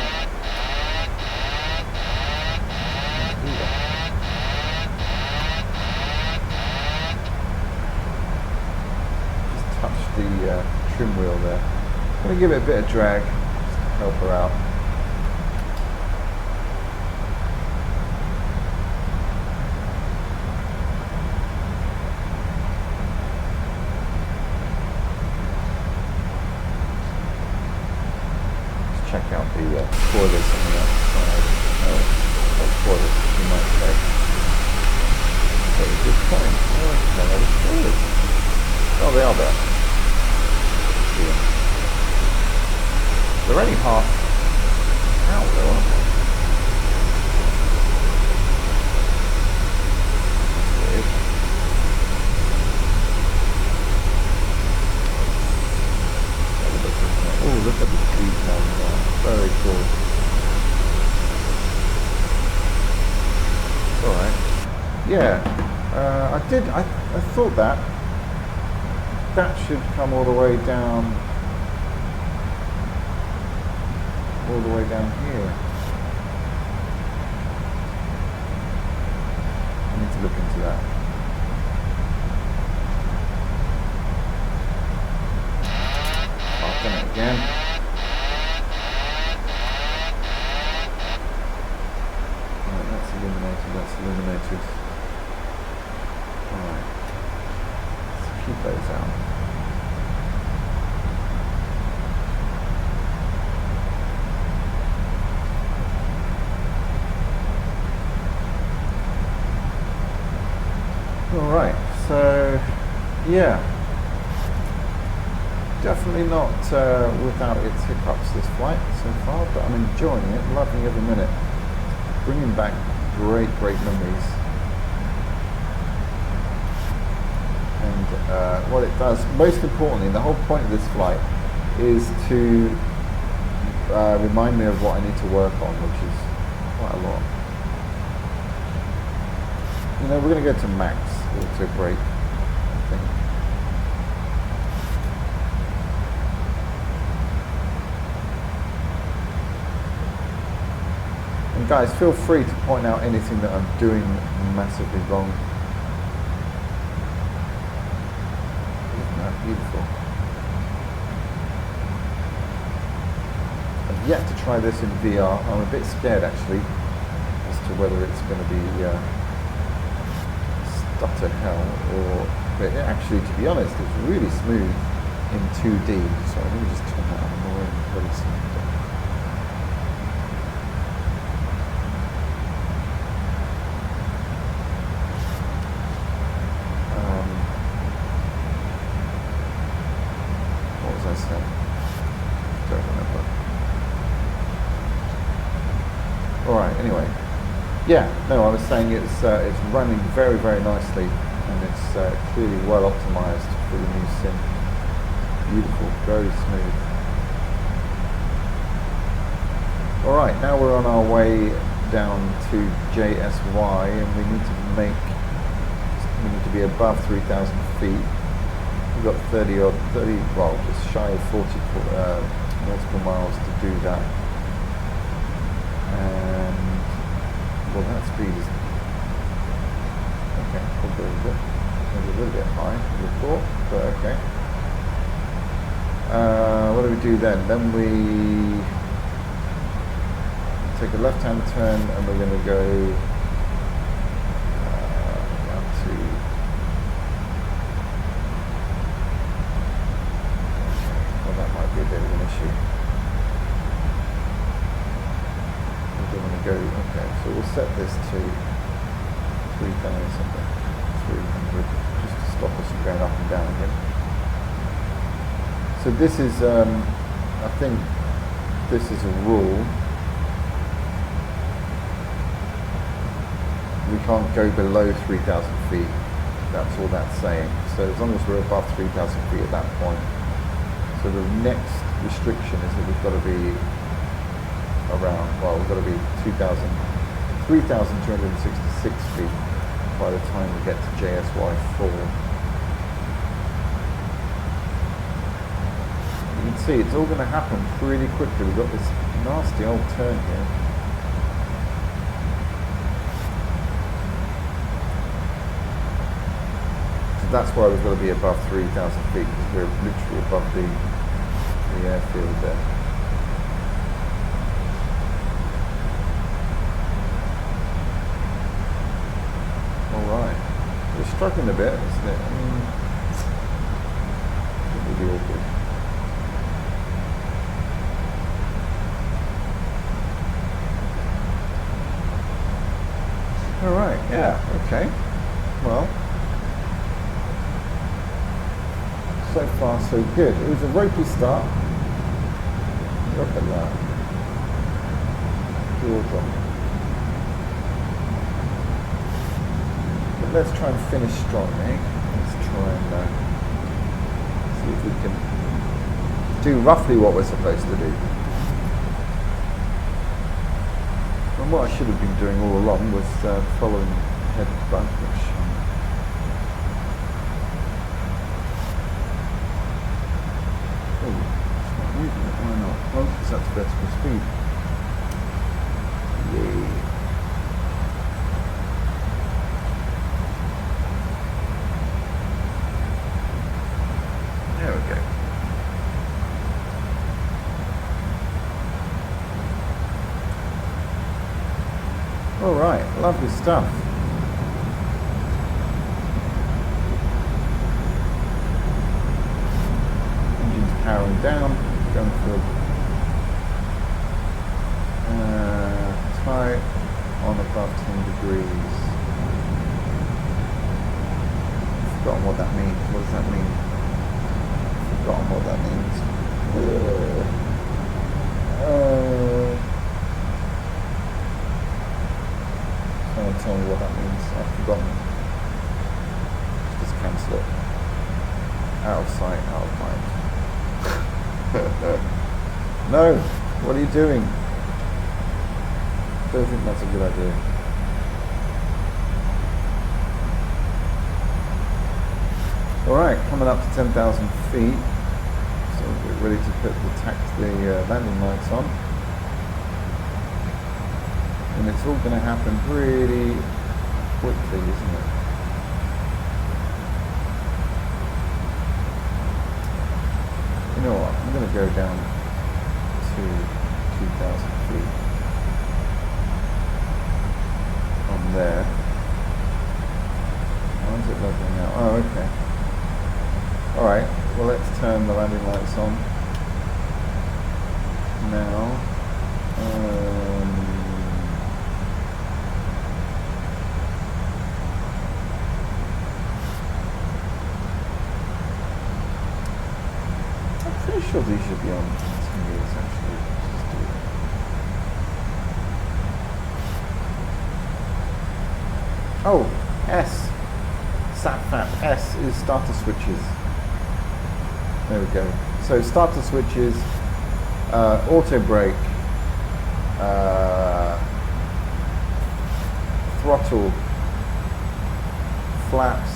Just touch the trim wheel there. I'm going to give it a bit of drag, just to help her out. Let's check out the spoilers on the outside. Oh, spoilers, you might say. Very good point. Oh, there are the spoilers. Oh, they are there. See them. They're only half out though, aren't they? That's weird. yeah, I thought that should come all the way down here. I need to look into that. I've done it again. Right, that's illuminated. Alright. Let's keep those out. Alright, so yeah, definitely not without its hiccups this flight so far, but I'm enjoying it, loving every minute, bringing back great memories. And what it does, most importantly, the whole point of this flight is to remind me of what I need to work on, which is quite a lot. You know, we're going to go to max auto brake, I think. And guys, feel free to point out anything that I'm doing massively wrong. Isn't that beautiful? I've yet to try this in VR. I'm a bit scared actually as to whether it's going to be utter hell, or but actually, to be honest, it's really smooth in 2D. So let me just turn that on more very smooth. What was I saying? Don't remember. All right. Anyway. Yeah, no, I was saying it's running very nicely, and it's clearly well optimized for the new sim. Beautiful, very smooth. All right, now we're on our way down to JSY, and we need to be above 3,000 feet. We've got 30, well, just shy of 40 nautical miles to do that. And well, that speed is okay. Maybe a little bit high, I thought, but okay. What do we do then? Then we take a left-hand turn, and we're going to go down to. Well, that might be a bit of an issue. Go, okay, so we'll set this to 3,300 just to stop us from going up and down again. So this is, I think this is a rule. We can't go below 3,000 feet. That's all that's saying. So as long as we're above 3,000 feet at that point. So the next restriction is that we've got to be around, well, we've got to be 3,266 feet by the time we get to JSY 4. You can see it's all going to happen pretty quickly. We've got this nasty old turn here. So that's why we've got to be above 3,000 feet, because we're literally above the airfield there. We're struggling a bit, isn't it? I mean, it will be awkward. Alright, yeah, okay. Well, so far so good. It was a ropey start. Look at that. Jaw drop. Let's try and finish strong, eh? Let's try and see if we can do roughly what we're supposed to do. And what I should have been doing all along was following head bug, which oh, it's not moving it, why not? Well, because that's vertical speed. Yay. There we go. All right, lovely stuff. Engine's powering down, going for tight on above 10 degrees. Forgotten what that means. What does that mean? Forgotten what that means. Someone tell me what that means. I've forgotten. Just cancel it. Out of sight, out of mind. No! What are you doing? I don't think that's a good idea. Alright, coming up to 10,000 feet. So we're ready to put the landing lights on. And it's all going to happen pretty quickly, isn't it? You know what? I'm going to go down to 2,000 feet. On there. Why is it leveling out? Oh, okay. Alright, well let's turn the landing lights on. Now. I'm pretty sure these should be on continuous actually. Just do it. Oh, S. SatFap S is starter switches. There we go. So starter switches, auto brake, throttle, flaps,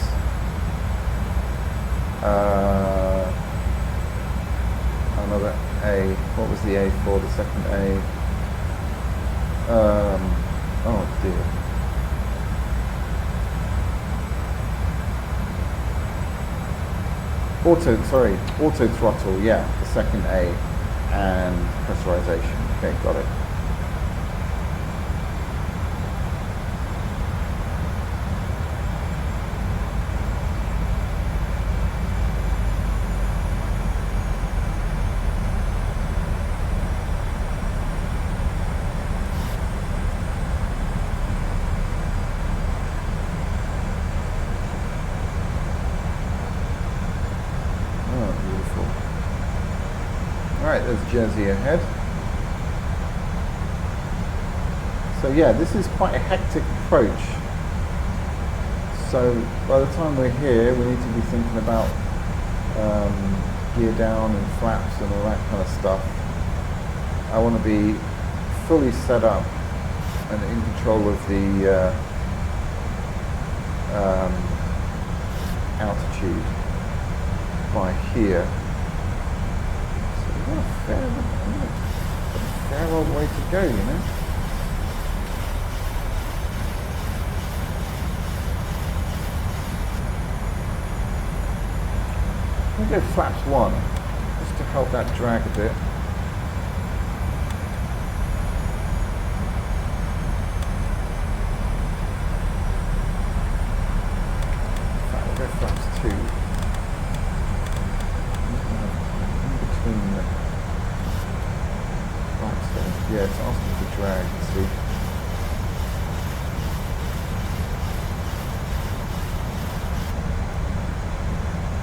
another A. What was the A for? The second A. Oh dear. Auto throttle, yeah, the second A, and pressurization. Okay, got it. There's Jersey ahead. So yeah, this is quite a hectic approach. So by the time we're here, we need to be thinking about gear down and flaps and all that kind of stuff. I want to be fully set up and in control of the altitude by here. A fair old way to go, you know. I'm going to go flaps 1, just to help that drag a bit. In fact, we'll go flaps 2. Yeah, it's asking to drag, see.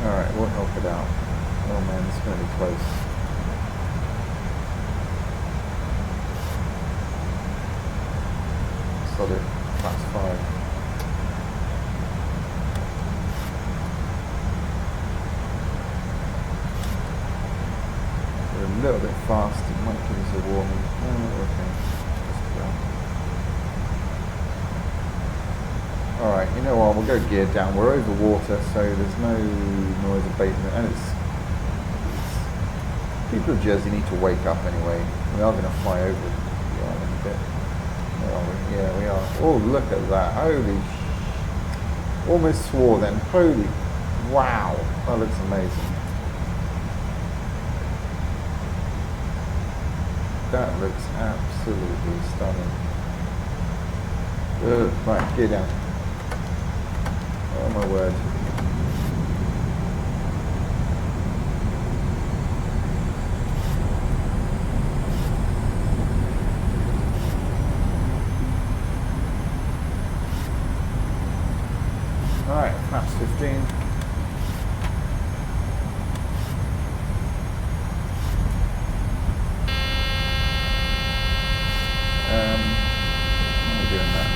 Alright, we'll help it out. Oh man, it's going to be close. Solid, flaps 5. A little bit fast, it might give us a warning. Oh, okay. you know what, we'll go gear down. We're over water, so there's no noise abatement, and it's people of Jersey need to wake up anyway. We are going to fly over the island a bit. Where are we? Yeah, we are. Oh, look at that. Holy almost swore then. Holy wow. That looks amazing. That looks absolutely stunning. Right, gear down. Oh my word. Alright, flaps 15. How are we doing that?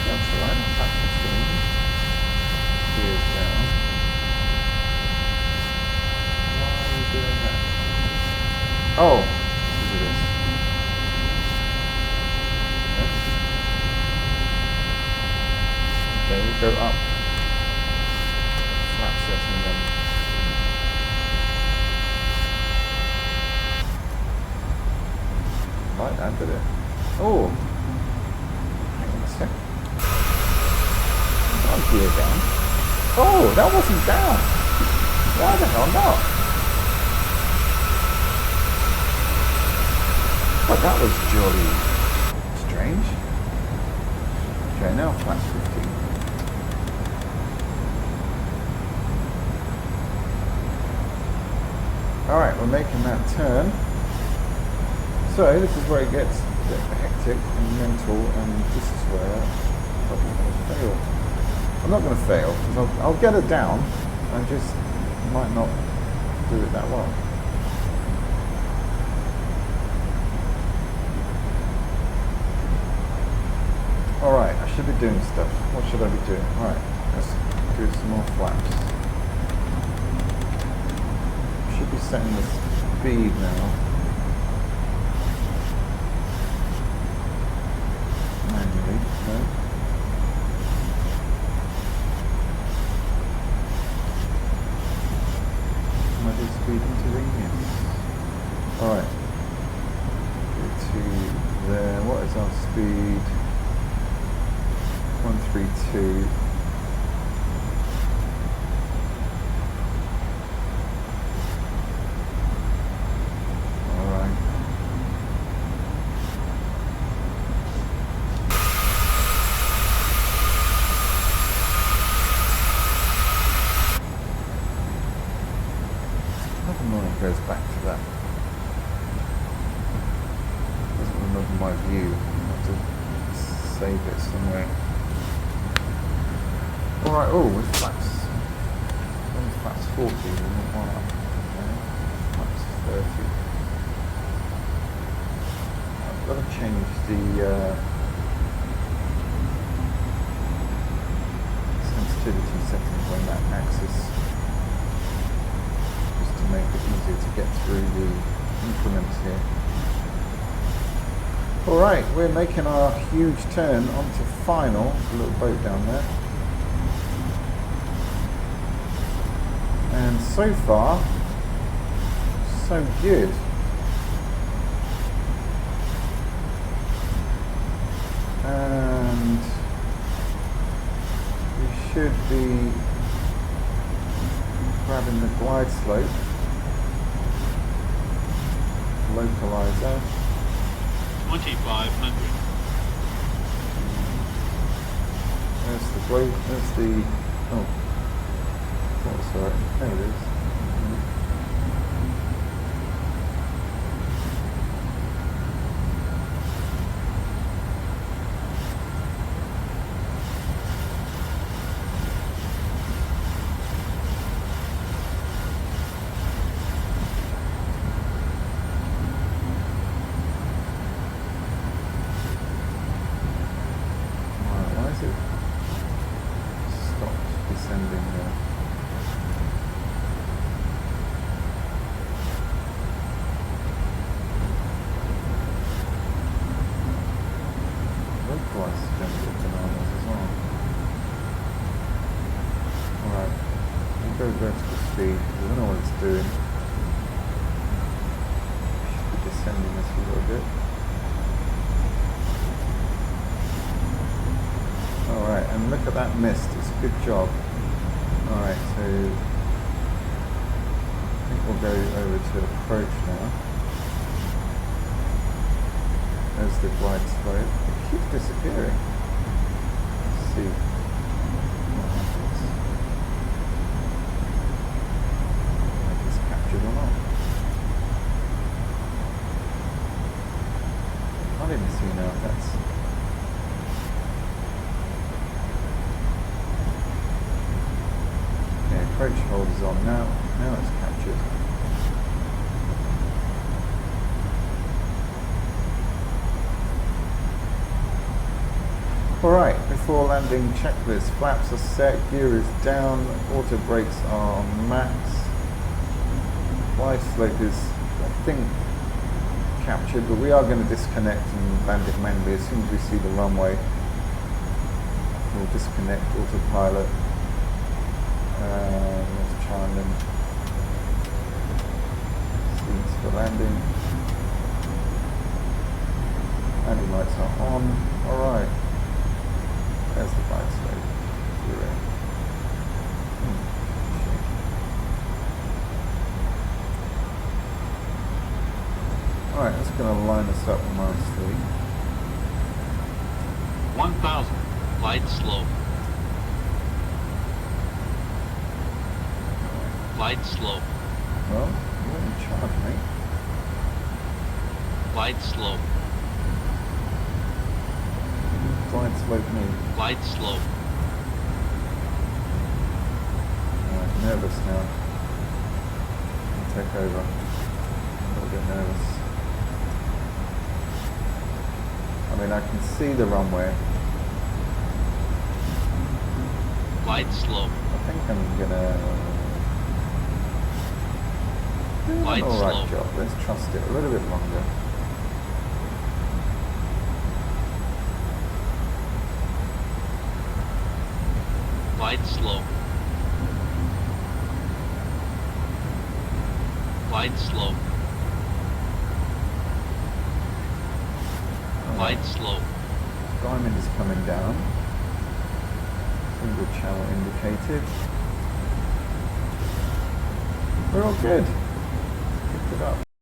That's alright, flaps 15. Gears down. Why are we doing that? Oh! Okay, we'll go up. Flap setting then. Like that, did it? Oh! Hang on a sec. I'll gear down. Oh, that wasn't down! Why the hell not? But that was jolly strange. Okay, now flaps 15. Alright, we're making that turn. So this is where it gets a bit hectic and mental, and this is where I'm probably going to fail. I'm not going to fail, because I'll get it down, I just might not do it that well. Alright, I should be doing stuff. What should I be doing? Alright, let's do some more flaps. Should be setting the speed now. Manually, no. Am I just speed intervening? Alright. Go to there. What is our speed? 132. Alright. Never mind, goes back to that. Doesn't remember my view. I have to save it somewhere. Alright, oh, with flaps. Flaps 40, we want one up. Okay. Flaps 30. I've got to change the sensitivity settings on that axis, just to make it easier to get through the increments here. Alright, we're making our huge turn onto final. There's a little boat down there. And so far, so good. And we should be grabbing the glide slope, localizer. 2500. There's the, oh. That's alright, there it is. Why is it stopped descending there? speed. I don't know what it's doing. Should be descending this a little bit. Alright, and look at that mist. It's a good job. Alright, so I think we'll go over to approach now. There's the glide slope. It keeps disappearing. Let's see what happens. If it's captured or not. I can't even see now if that's... Okay, approach hold is on now. Now it's captured. Alright, before landing checklist, flaps are set, gear is down, auto brakes are on max. Glide slope is, I think, captured, but we are going to disconnect and land it manually as soon as we see the runway. We'll disconnect autopilot. Let's try and then seats for landing. Landing lights are on. Alright. There's the glide slope. You're in. Alright, that's going to line us up nicely. 1,000. Glide slope. Glide slope. Well, you're in charge, mate. Glide slope. Glide slope me. Glide slope. Alright, nervous now. I'll take over. A little bit nervous. I mean, I can see the runway. Glide slope. I think I'm gonna do an Glide alright slope. job. Let's trust it a little bit longer. Glide slope. Glide slope. Glide slope. Diamond is coming down. Single channel indicated. We're all good.